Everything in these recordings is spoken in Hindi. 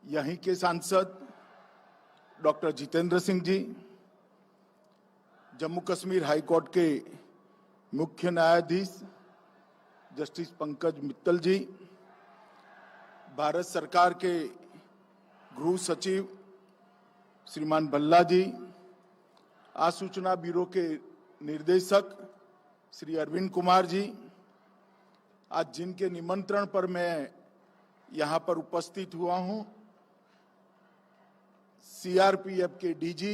यहीं के सांसद doctor Jitendra Singh ji, Jammu Kashmir high court के मुख्य न्यायाधीश जस्टिस पंकज मित्तल जी, भारत सरकार के गृह सचिव श्रीमान भल्ला जी, आसूचना ब्यूरो के निर्देशक श्री अरविंद कुमार जी, आज जिनके निमंत्रण पर मैं यहाँ पर उपस्थित हुआ हूँ, सीआरपीएफ के डीजी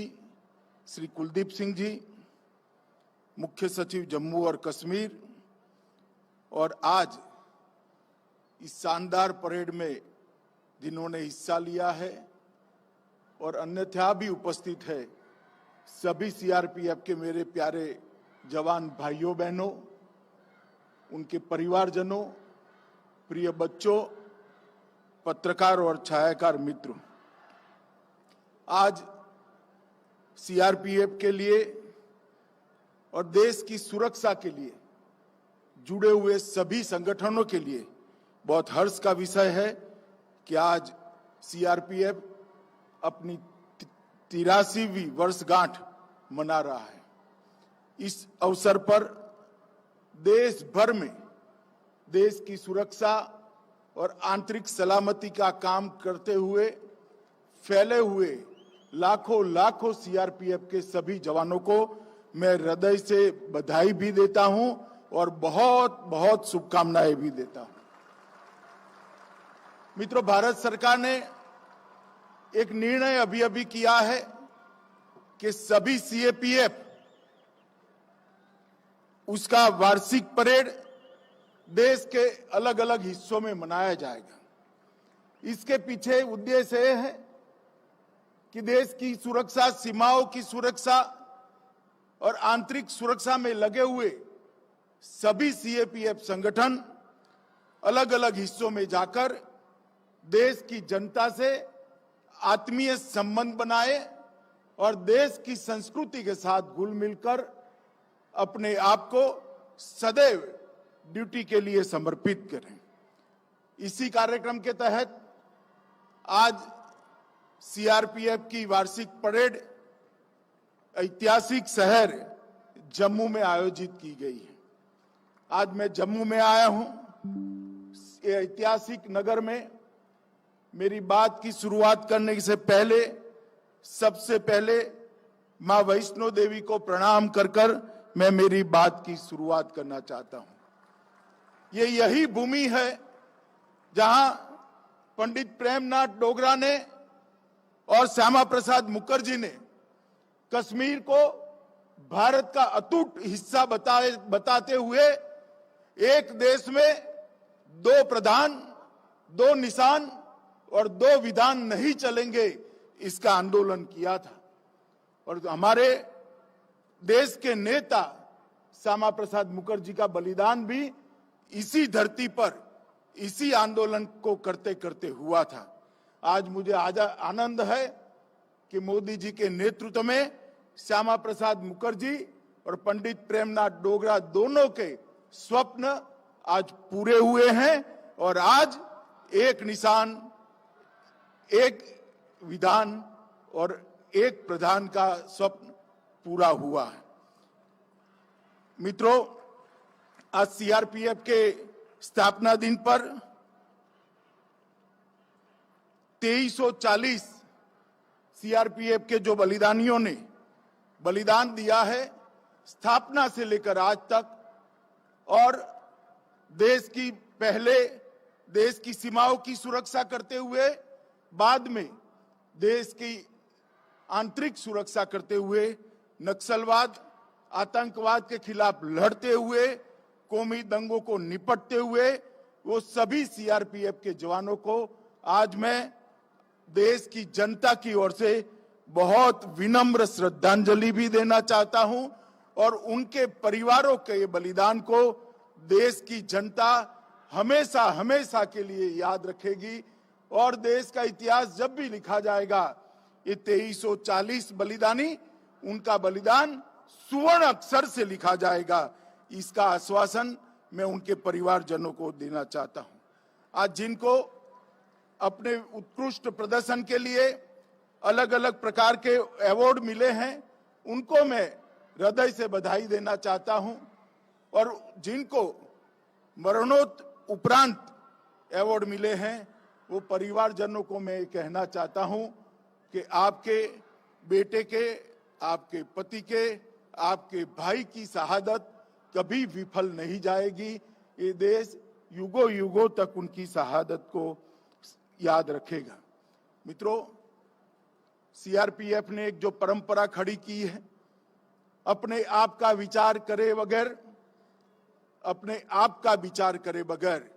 श्री कुलदीप सिंह जी, मुख्य सचिव जम्मू और कश्मीर, और आज इस शानदार परेड में जिन्होंने हिस्सा लिया है और अन्यथा भी उपस्थित है, सभी सीआरपीएफ के मेरे प्यारे जवान भाइयों बहनों, उनके परिवारजनों, प्रिय बच्चों, पत्रकार और छायाकार मित्रों, आज सीआरपीएफ के लिए और देश की सुरक्षा के लिए जुड़े हुए सभी संगठनों के लिए बहुत हर्ष का विषय है कि आज सीआरपीएफ अपनी 83वीं वर्षगांठ मना रहा है। इस अवसर पर देश भर में देश की सुरक्षा और आंतरिक सलामती का काम करते हुए फैले हुए लाखों सीआरपीएफ के सभी जवानों को मैं हृदय से बधाई भी देता हूं और बहुत शुभकामनाएं भी देता हूं। मित्रों, भारत सरकार ने एक निर्णय अभी किया है कि सभी सीआरपीएफ उसका वार्षिक परेड देश के अलग अलग हिस्सों में मनाया जाएगा। इसके पीछे उद्देश्य यह है कि देश की सुरक्षा, सीमाओं की सुरक्षा और आंतरिक सुरक्षा में लगे हुए सभी सीआरपीएफ संगठन अलग अलग हिस्सों में जाकर देश की जनता से आत्मीय संबंध बनाए और देश की संस्कृति के साथ घुल मिलकर अपने आप को सदैव ड्यूटी के लिए समर्पित करें। इसी कार्यक्रम के तहत आज सीआरपीएफ की वार्षिक परेड ऐतिहासिक शहर जम्मू में आयोजित की गई है। आज मैं जम्मू में आया हूं। ऐतिहासिक नगर में मेरी बात की शुरुआत करने से पहले सबसे पहले मां वैष्णो देवी को प्रणाम कर मैं मेरी बात की शुरुआत करना चाहता हूं। ये यही भूमि है जहां पंडित प्रेमनाथ डोगरा ने और श्यामा प्रसाद मुखर्जी ने कश्मीर को भारत का अटूट हिस्सा बताते हुए एक देश में दो प्रधान, दो निशान और दो विधान नहीं चलेंगे, इसका आंदोलन किया था। और हमारे देश के नेता श्यामा प्रसाद मुखर्जी का बलिदान भी इसी धरती पर इसी आंदोलन को करते करते हुआ था। आज मुझे आनंद है कि मोदी जी के नेतृत्व में श्यामा प्रसाद मुखर्जी और पंडित प्रेमनाथ डोगरा दोनों के स्वप्न आज पूरे हुए हैं और आज एक निशान, एक विधान और एक प्रधान का स्वप्न पूरा हुआ है। मित्रों, आज सीआरपीएफ के स्थापना दिन पर 2340 सीआरपीएफ के जो बलिदानियों ने बलिदान दिया है स्थापना से लेकर आज तक, और देश की सीमाओं की सुरक्षा करते हुए, बाद में देश की आंतरिक सुरक्षा करते हुए, नक्सलवाद, आतंकवाद के खिलाफ लड़ते हुए, कौमी दंगों को निपटते हुए, वो सभी सीआरपीएफ के जवानों को आज मैं देश की जनता की ओर से बहुत विनम्र श्रद्धांजलि भी देना चाहता हूं और उनके परिवारों के बलिदान को देश की जनता हमेशा के लिए याद रखेगी। और देश का इतिहास जब भी लिखा जाएगा, ये 2340 बलिदानी, उनका बलिदान सुवर्ण अक्षर से लिखा जाएगा। इसका आश्वासन मैं उनके परिवारजनों को देना चाहता हूं। आज जिनको अपने उत्कृष्ट प्रदर्शन के लिए अलग अलग प्रकार के अवार्ड मिले हैं, उनको मैं हृदय से बधाई देना चाहता हूं। और जिनको मरणोपरांत अवार्ड मिले हैं, वो परिवारजनों को मैं कहना चाहता हूं कि आपके बेटे के, आपके पति के, आपके भाई की शहादत कभी विफल नहीं जाएगी। ये देश युगों युगों तक उनकी शहादत को याद रखेगा। मित्रों, सीआरपीएफ ने एक जो परंपरा खड़ी की है, अपने आप का विचार करे बगैर, अपने आप का विचार करे बगैर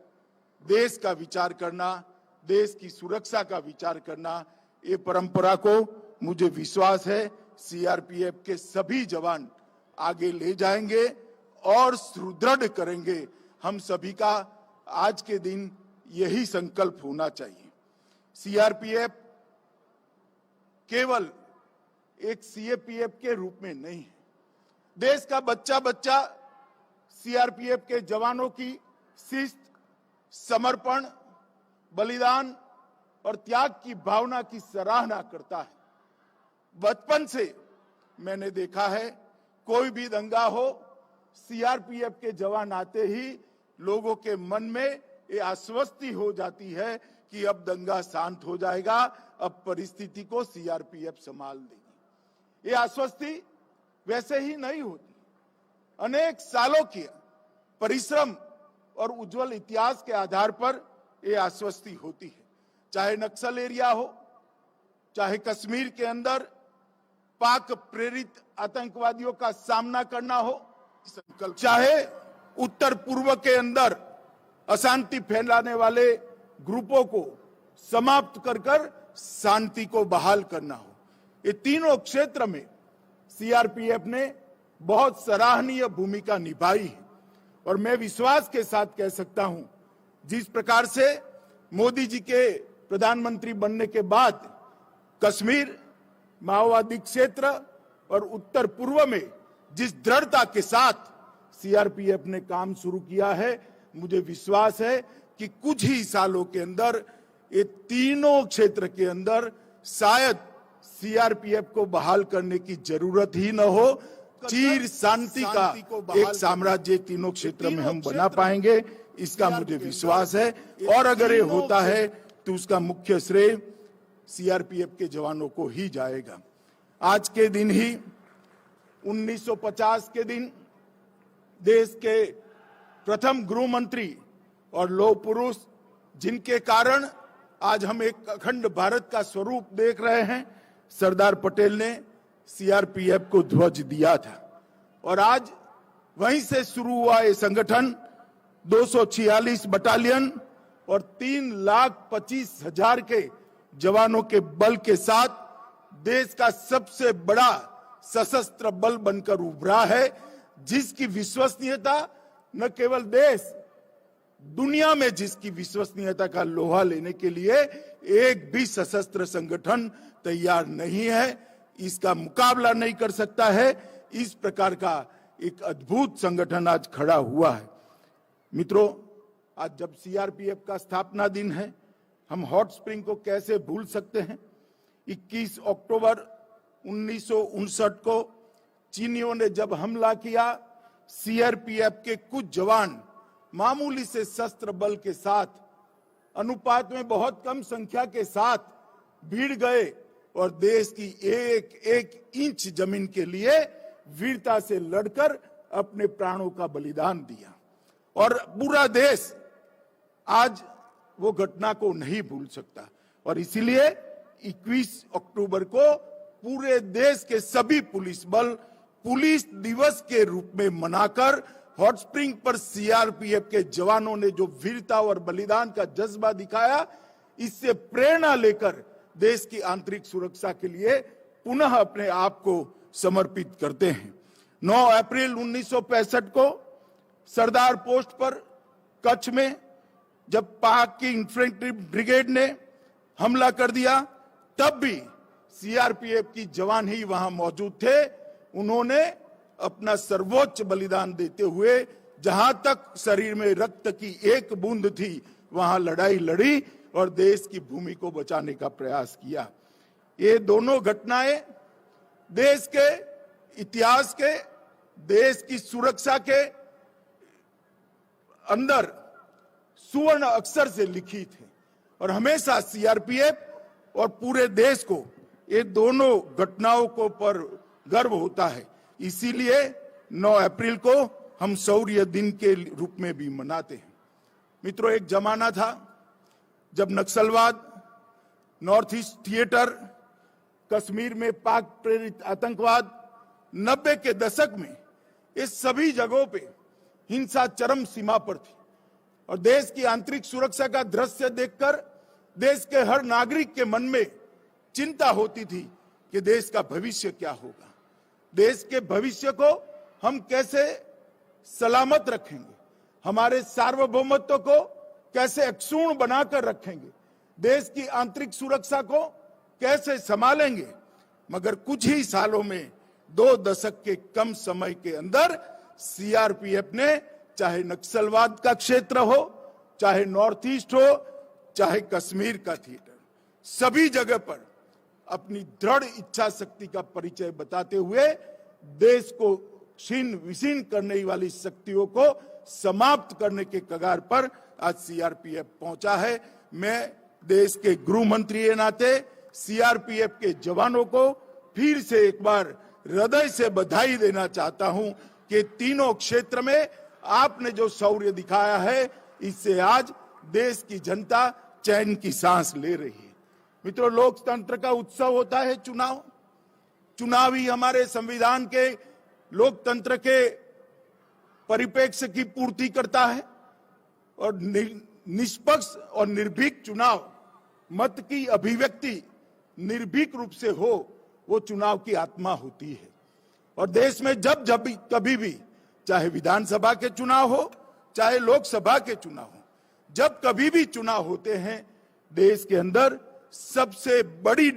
देश का विचार करना, देश की सुरक्षा का विचार करना, ये परंपरा को मुझे विश्वास है सीआरपीएफ के सभी जवान आगे ले जाएंगे और सुदृढ़ करेंगे। हम सभी का आज के दिन यही संकल्प होना चाहिए। सीआरपीएफ केवल एक सीएपीएफ के रूप में नहीं है। देश का बच्चा बच्चा सीआरपीएफ के जवानों की शिस्त, समर्पण, बलिदान और त्याग की भावना की सराहना करता है। बचपन से मैंने देखा है, कोई भी दंगा हो, सीआरपीएफ के जवान आते ही लोगों के मन में ये आश्वस्ति हो जाती है कि अब दंगा शांत हो जाएगा, अब परिस्थिति को सीआरपीएफ संभाल देगी। ये आश्वस्ति वैसे ही नहीं होती, अनेक सालों की परिश्रम और उज्जवल इतिहास के आधार पर ये आश्वस्ति होती है। चाहे नक्सल एरिया हो, चाहे कश्मीर के अंदर पाक प्रेरित आतंकवादियों का सामना करना हो, चाहे उत्तर पूर्व के अंदर अशांति फैलाने वाले ग्रुपों को समाप्त कर शांति को बहाल करना हो, ये तीनों क्षेत्र में सीआरपीएफ ने बहुत सराहनीय भूमिका निभाई है। और मैं विश्वास के साथ कह सकता हूं, जिस प्रकार से मोदी जी के प्रधानमंत्री बनने के बाद कश्मीर, माओवादी क्षेत्र और उत्तर पूर्व में जिस दृढ़ता के साथ सीआरपीएफ ने काम शुरू किया है, मुझे विश्वास है कि कुछ ही सालों के अंदर ये तीनों क्षेत्र के अंदर शायद सीआरपीएफ को बहाल करने की जरूरत ही न हो। चिर शांति का एक साम्राज्य तीनों क्षेत्र में हम बना पाएंगे, इसका मुझे विश्वास है। और अगर ये होता है तो उसका मुख्य श्रेय सीआरपीएफ के जवानों को ही जाएगा। आज के दिन ही 1950 के दिन देश के प्रथम गृह मंत्री और लौह पुरुष, जिनके कारण आज हम एक अखंड भारत का स्वरूप देख रहे हैं, सरदार पटेल ने सीआरपीएफ को ध्वज दिया था। और आज वहीं से शुरू हुआ ये संगठन 246 बटालियन और 3,25,000 के जवानों के बल के साथ देश का सबसे बड़ा सशस्त्र बल बनकर उभरा है, जिसकी विश्वसनीयता न केवल देश, दुनिया में जिसकी विश्वसनीयता का लोहा लेने के लिए एक भी सशस्त्र संगठन तैयार नहीं है, इसका मुकाबला नहीं कर सकता है। इस प्रकार का एक अद्भुत संगठन आज खड़ा हुआ है। मित्रों, आज जब सीआरपीएफ का स्थापना दिन है, हम हॉट स्प्रिंग को कैसे भूल सकते हैं। 21 अक्टूबर 1959 को चीनियों ने जब हमला किया, सीआरपीएफ के कुछ जवान मामूली से शस्त्र बल के साथ अनुपात में बहुत कम संख्या के साथ भीड़ गए और देश की एक एक इंच जमीन के लिए वीरता से लड़कर अपने प्राणों का बलिदान दिया। और पूरा देश आज वो घटना को नहीं भूल सकता। और इसीलिए 21 अक्टूबर को पूरे देश के सभी पुलिस बल पुलिस दिवस के रूप में मनाकर हॉट स्प्रिंग पर सीआरपीएफ के जवानों ने जो वीरता और बलिदान का जज्बा दिखाया, इससे प्रेरणा लेकर देश की आंतरिक सुरक्षा के लिए पुनः अपने आप को समर्पित करते हैं। 9 अप्रैल 1965 को सरदार पोस्ट पर कच्छ में जब पाक की इन्फेंट्री ब्रिगेड ने हमला कर दिया, तब भी सीआरपीएफ की जवान ही वहां मौजूद थे। उन्होंने अपना सर्वोच्च बलिदान देते हुए जहां तक शरीर में रक्त की एक बूंद थी, वहां लड़ाई लड़ी और देश की भूमि को बचाने का प्रयास किया। ये दोनों घटनाएं देश के इतिहास के, देश की सुरक्षा के अंदर सुवर्ण अक्षर से लिखी थी और हमेशा सीआरपीएफ और पूरे देश को ये दोनों घटनाओं को पर गर्व होता है। इसीलिए 9 अप्रैल को हम शौर्य दिन के रूप में भी मनाते हैं। मित्रों, एक जमाना था जब नक्सलवाद, नॉर्थ ईस्ट थिएटर, कश्मीर में पाक प्रेरित आतंकवाद, 90 के दशक में ये सभी जगहों पे हिंसा चरम सीमा पर थी और देश की आंतरिक सुरक्षा का दृश्य देखकर देश के हर नागरिक के मन में चिंता होती थी कि देश का भविष्य क्या होगा, देश के भविष्य को हम कैसे सलामत रखेंगे, हमारे सार्वभौमत्व को कैसे अक्षुण्ण बनाकर रखेंगे, देश की आंतरिक सुरक्षा को कैसे संभालेंगे। मगर कुछ ही सालों में 2 दशक के कम समय के अंदर सीआरपीएफ ने, चाहे नक्सलवाद का क्षेत्र हो, चाहे नॉर्थ ईस्ट हो, चाहे कश्मीर का थिएटर, सभी जगह पर अपनी दृढ़ इच्छा शक्ति का परिचय बताते हुए देश को छीन विशीन करने वाली शक्तियों को समाप्त करने के कगार पर आज सीआरपीएफ पहुंचा है। मैं देश के गृह मंत्री के नाते सीआरपीएफ के जवानों को फिर से एक बार हृदय से बधाई देना चाहता हूं कि तीनों क्षेत्र में आपने जो शौर्य दिखाया है, इससे आज देश की जनता चैन की सांस ले रही है। मित्रों, लोकतंत्र का उत्सव होता है चुनाव। चुनाव ही हमारे संविधान के लोकतंत्र के परिप्रेक्ष्य की पूर्ति करता है और निष्पक्ष और निर्भीक चुनाव, मत की अभिव्यक्ति निर्भीक रूप से हो, वो चुनाव की आत्मा होती है। और देश में जब कभी भी, चाहे विधानसभा के चुनाव हो, चाहे लोकसभा के चुनाव हो, जब कभी भी चुनाव होते हैं, देश के अंदर सबसे बड़ी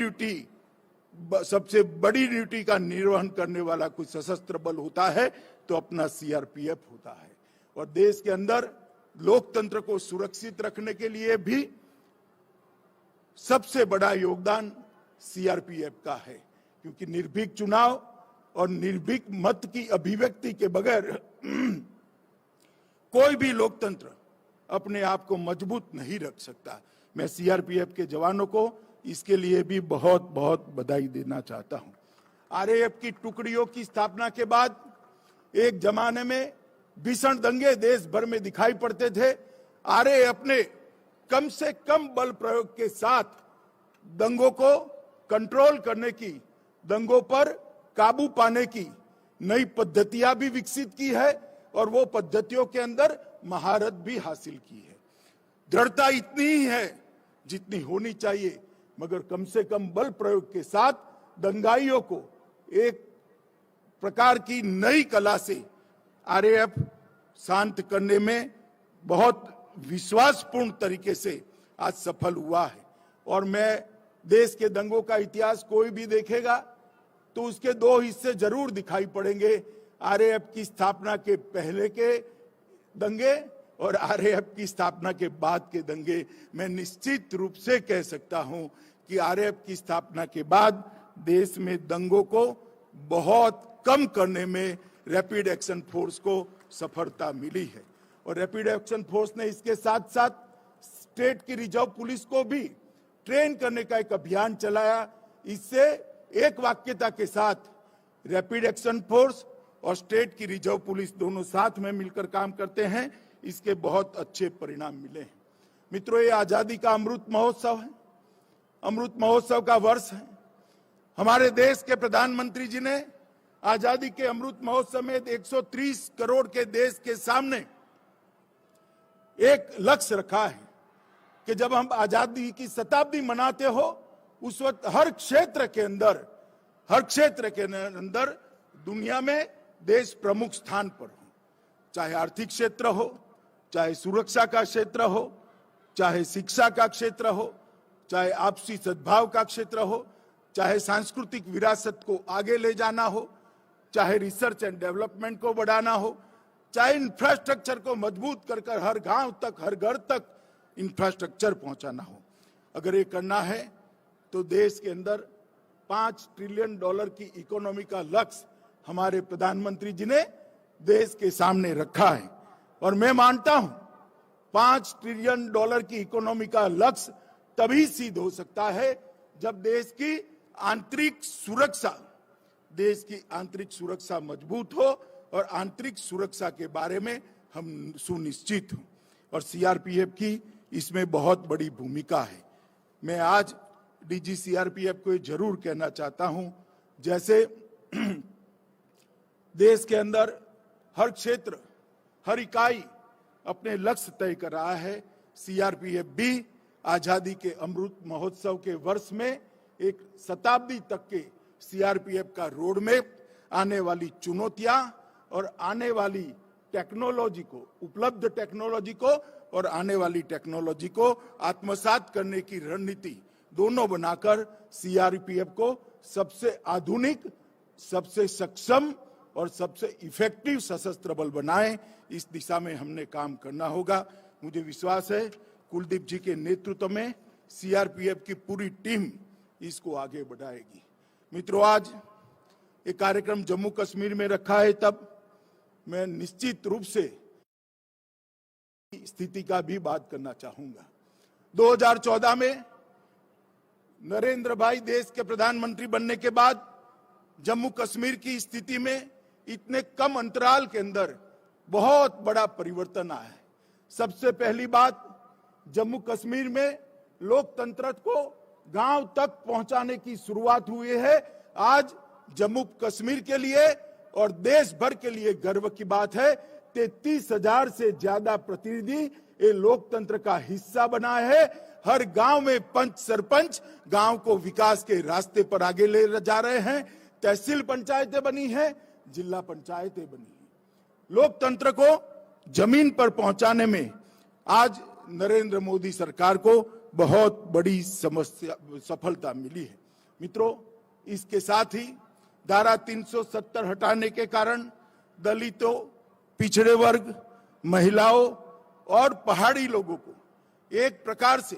ड्यूटी का निर्वहन करने वाला कोई सशस्त्र बल होता है तो अपना सीआरपीएफ होता है। और देश के अंदर लोकतंत्र को सुरक्षित रखने के लिए भी सबसे बड़ा योगदान सीआरपीएफ का है, क्योंकि निर्भीक चुनाव और निर्भीक मत की अभिव्यक्ति के बगैर कोई भी लोकतंत्र अपने आप को मजबूत नहीं रख सकता। मैं सीआरपीएफ के जवानों को इसके लिए भी बहुत बहुत बधाई देना चाहता हूं। आरएएफ की टुकड़ियों की स्थापना के बाद एक जमाने में भीषण दंगे देश भर में दिखाई पड़ते थे। आरएएफ ने कम से कम बल प्रयोग के साथ दंगों को कंट्रोल करने की, दंगों पर काबू पाने की नई पद्धतियां भी विकसित की है और वो पद्धतियों के अंदर महारत भी हासिल की है। दृढ़ता इतनी ही है जितनी होनी चाहिए, मगर कम से कम बल प्रयोग के साथ दंगाइयों को एक प्रकार की नई कला से आरएएफ शांत करने में बहुत विश्वासपूर्ण तरीके से आज सफल हुआ है। और मैं देश के दंगों का इतिहास कोई भी देखेगा तो उसके 2 हिस्से जरूर दिखाई पड़ेंगे, आरएएफ की स्थापना के पहले के दंगे और आरएएफ की स्थापना के बाद के दंगे। मैं निश्चित रूप से कह सकता हूं कि आरएएफ की स्थापना के बाद देश में दंगों को बहुत कम करने में रैपिड एक्शन फोर्स को सफलता मिली है। और रैपिड एक्शन फोर्स ने इसके साथ साथ स्टेट की रिजर्व पुलिस को भी ट्रेन करने का एक अभियान चलाया। इससे एक वाक्यता के साथ रैपिड एक्शन फोर्स और स्टेट की रिजर्व पुलिस दोनों साथ में मिलकर काम करते हैं, इसके बहुत अच्छे परिणाम मिले हैं। मित्रों, ये आजादी का अमृत महोत्सव है, अमृत महोत्सव का वर्ष है। हमारे देश के प्रधानमंत्री जी ने आजादी के अमृत महोत्सव में 130 करोड़ के देश के सामने एक लक्ष्य रखा है कि जब हम आजादी की शताब्दी मनाते हो उस वक्त हर क्षेत्र के अंदर दुनिया में देश प्रमुख स्थान पर हो, चाहे आर्थिक क्षेत्र हो, चाहे सुरक्षा का क्षेत्र हो, चाहे शिक्षा का क्षेत्र हो, चाहे आपसी सद्भाव का क्षेत्र हो, चाहे सांस्कृतिक विरासत को आगे ले जाना हो, चाहे रिसर्च एंड डेवलपमेंट को बढ़ाना हो, चाहे इंफ्रास्ट्रक्चर को मजबूत कर हर गांव तक, हर घर तक इंफ्रास्ट्रक्चर पहुंचाना हो। अगर ये करना है तो देश के अंदर $5 ट्रिलियन की इकोनॉमी का लक्ष्य हमारे प्रधानमंत्री जी ने देश के सामने रखा है। और मैं मानता हूं $5 ट्रिलियन की इकोनॉमी का लक्ष्य तभी सिद्ध हो सकता है जब देश की आंतरिक सुरक्षा मजबूत हो और आंतरिक सुरक्षा के बारे में हम सुनिश्चित हो, और सीआरपीएफ की इसमें बहुत बड़ी भूमिका है। मैं आज डीजी सीआरपीएफ को जरूर कहना चाहता हूं, जैसे देश के अंदर हर क्षेत्र, हर इकाई अपने लक्ष्य तय कर रहा है, सीआरपीएफ भी आजादी के अमृत महोत्सव के वर्ष में एक शताब्दी तक के सीआरपीएफ का रोड मैप, आने वाली चुनौतियां और आने वाली टेक्नोलॉजी को, उपलब्ध टेक्नोलॉजी को और आने वाली टेक्नोलॉजी को आत्मसात करने की रणनीति दोनों बनाकर सीआरपीएफ को सबसे आधुनिक, सबसे सक्षम और सबसे इफेक्टिव सशस्त्र बल बनाएं। इस दिशा में हमने काम करना होगा। मुझे विश्वास है कुलदीप जी के नेतृत्व में सीआरपीएफ की पूरी टीम इसको आगे बढ़ाएगी। मित्रों, आज ये कार्यक्रम जम्मू कश्मीर में रखा है, तब मैं निश्चित रूप से स्थिति का भी बात करना चाहूंगा। 2014 में नरेंद्र भाई देश के प्रधानमंत्री बनने के बाद जम्मू कश्मीर की स्थिति में इतने कम अंतराल के अंदर बहुत बड़ा परिवर्तन आया है। सबसे पहली बात, जम्मू कश्मीर में लोकतंत्र को गांव तक पहुंचाने की शुरुआत हुई है। आज जम्मू कश्मीर के लिए और देश भर के लिए गर्व की बात है, 33,000 से ज्यादा प्रतिनिधि ये लोकतंत्र का हिस्सा बनाए हैं। हर गांव में पंच सरपंच गांव को विकास के रास्ते पर आगे ले जा रहे हैं। तहसील पंचायतें बनी हैं, जिला पंचायतें बनी हैं। लोकतंत्र को जमीन पर पहुंचाने में आज नरेंद्र मोदी सरकार को बहुत बड़ी सफलता मिली है। मित्रों, इसके साथ ही धारा 370 हटाने के कारण दलितों, पिछड़े वर्ग, महिलाओं और पहाड़ी लोगों को एक प्रकार से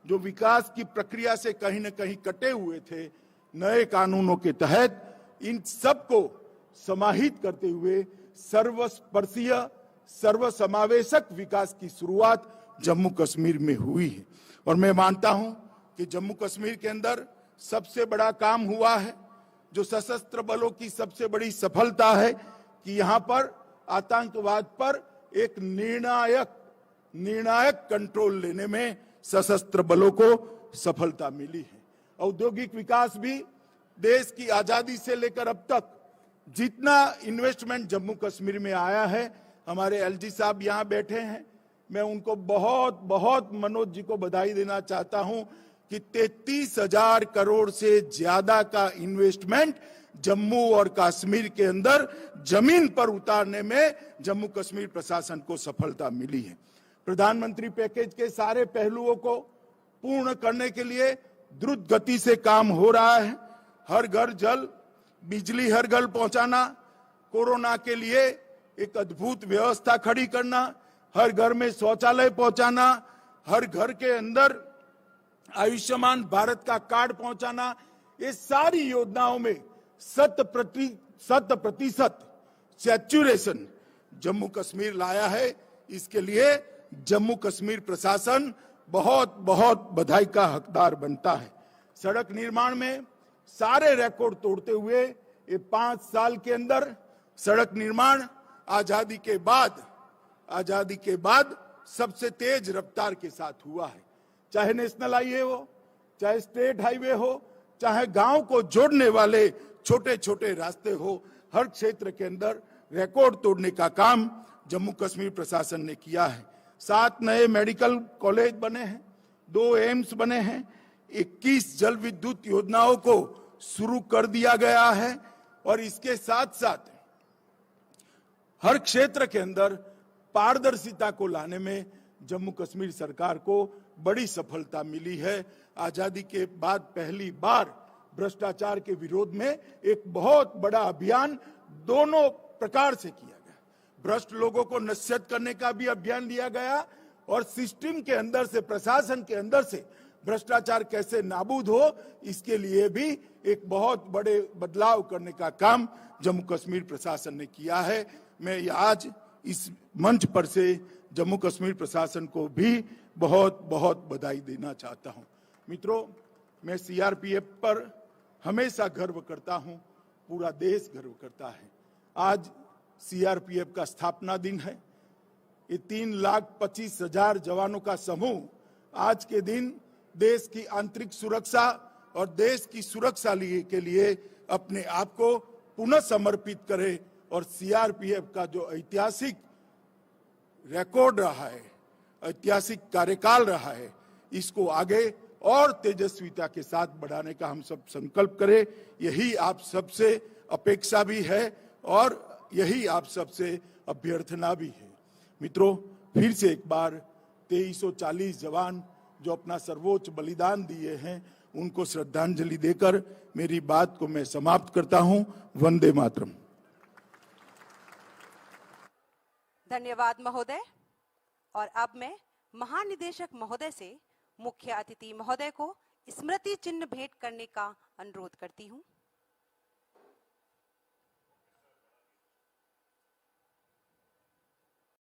जो विकास की प्रक्रिया से कहीं न कहीं कटे हुए थे, नए कानूनों के तहत इन सबको समाहित करते हुए सर्वस्पर्शीय, सर्वसमावेशक विकास की शुरुआत जम्मू कश्मीर में हुई है। और मैं मानता हूं कि जम्मू कश्मीर के अंदर सबसे बड़ा काम हुआ है, जो सशस्त्र बलों की सबसे बड़ी सफलता है कि यहां पर आतंकवाद पर एक निर्णायक कंट्रोल लेने में सशस्त्र बलों को सफलता मिली है। औद्योगिक विकास भी देश की आजादी से लेकर अब तक जितना इन्वेस्टमेंट जम्मू कश्मीर में आया है, हमारे एलजी साहब यहां बैठे हैं, मैं उनको बहुत मनोज जी को बधाई देना चाहता हूं कि 33,000 करोड़ से ज्यादा का इन्वेस्टमेंट जम्मू और कश्मीर के अंदर जमीन पर उतारने में जम्मू कश्मीर प्रशासन को सफलता मिली है। प्रधानमंत्री पैकेज के सारे पहलुओं को पूर्ण करने के लिए द्रुत गति से काम हो रहा है। हर घर जल, बिजली हर घर पहुंचाना, कोरोना के लिए एक अद्भुत व्यवस्था खड़ी करना, हर घर में शौचालय पहुंचाना, हर घर के अंदर आयुष्मान भारत का कार्ड पहुंचाना, ये सारी योजनाओं में 100% सैचुरेशन जम्मू कश्मीर लाया है। इसके लिए जम्मू कश्मीर प्रशासन बहुत बधाई का हकदार बनता है। सड़क निर्माण में सारे रिकॉर्ड तोड़ते हुए ये 5 साल के अंदर सड़क निर्माण आजादी के बाद सबसे तेज रफ्तार के साथ हुआ है। चाहे नेशनल हाईवे हो, चाहे स्टेट हाईवे हो, चाहे गांव को जोड़ने वाले छोटे छोटे रास्ते हो, हर क्षेत्र के अंदर रिकॉर्ड तोड़ने का काम जम्मू कश्मीर प्रशासन ने किया है। 7 नए मेडिकल कॉलेज बने हैं, 2 एम्स बने हैं, 21 जल विद्युत योजनाओं को शुरू कर दिया गया है। और इसके साथ साथ हर क्षेत्र के अंदर पारदर्शिता को लाने में जम्मू कश्मीर सरकार को बड़ी सफलता मिली है। आजादी के बाद पहली बार भ्रष्टाचार के विरोध में एक बहुत बड़ा अभियान दोनों प्रकार से किया गया। भ्रष्ट लोगों को नसीहत करने का भी अभियान लिया गया और सिस्टम के अंदर से, प्रशासन के अंदर से भ्रष्टाचार कैसे नाबूद हो, इसके लिए भी एक बहुत बड़े बदलाव करने का काम जम्मू कश्मीर प्रशासन ने किया है। मैं आज इस मंच पर से जम्मू कश्मीर प्रशासन को भी बहुत बहुत बधाई देना चाहता हूं। मित्रों, मैं सीआरपीएफ पर हमेशा गर्व करता हूं, पूरा देश गर्व करता है। आज सीआरपीएफ का स्थापना दिन है। ये 3,25,000 जवानों का समूह आज के दिन देश की आंतरिक सुरक्षा और देश की सुरक्षा के लिए अपने आप को पुनः समर्पित करे और सीआरपीएफ का जो ऐतिहासिक रिकॉर्ड रहा है, ऐतिहासिक कार्यकाल रहा है, इसको आगे और तेजस्विता के साथ बढ़ाने का हम सब संकल्प करें। यही आप सबसे अपेक्षा भी है और यही आप सबसे अभ्यर्थना भी है। मित्रों, फिर से एक बार 2340 जवान जो अपना सर्वोच्च बलिदान दिए हैं, उनको श्रद्धांजलि देकर मेरी बात को मैं समाप्त करता हूं। वंदे मातरम। धन्यवाद महोदय। और अब मैं महानिदेशक महोदय से मुख्य अतिथि महोदय को स्मृति चिन्ह भेंट करने का अनुरोध करती हूं।